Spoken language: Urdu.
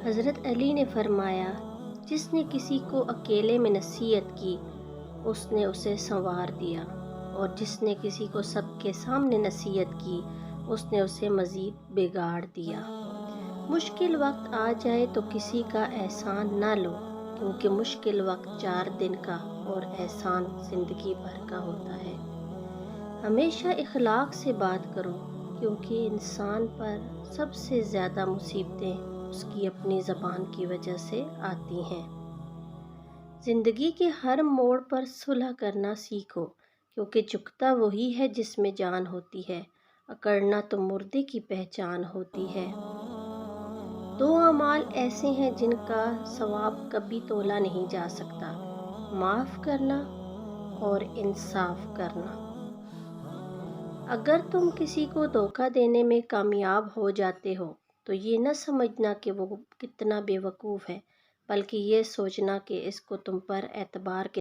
حضرت علی نے فرمایا، جس نے کسی کو اکیلے میں نصیحت کی اس نے اسے سنوار دیا، اور جس نے کسی کو سب کے سامنے نصیحت کی اس نے اسے مزید بگاڑ دیا۔ مشکل وقت آ جائے تو کسی کا احسان نہ لو، کیونکہ مشکل وقت 4 دن کا اور احسان زندگی بھر کا ہوتا ہے۔ ہمیشہ اخلاق سے بات کرو، کیونکہ انسان پر سب سے زیادہ مصیبتیں اس کی اپنی زبان کی وجہ سے آتی ہیں۔ زندگی کے ہر موڑ پر صلح کرنا سیکھو، کیونکہ جھکتا وہی ہے جس میں جان ہوتی ہے، اکڑنا تو مردے کی پہچان ہوتی ہے۔ 2 اعمال ایسے ہیں جن کا ثواب کبھی تولا نہیں جا سکتا: معاف کرنا اور انصاف کرنا۔ اگر تم کسی کو دھوکہ دینے میں کامیاب ہو جاتے ہو تو یہ نہ سمجھنا کہ وہ کتنا بے وقوف ہے، بلکہ یہ سوچنا کہ اس کو تم پر اعتبار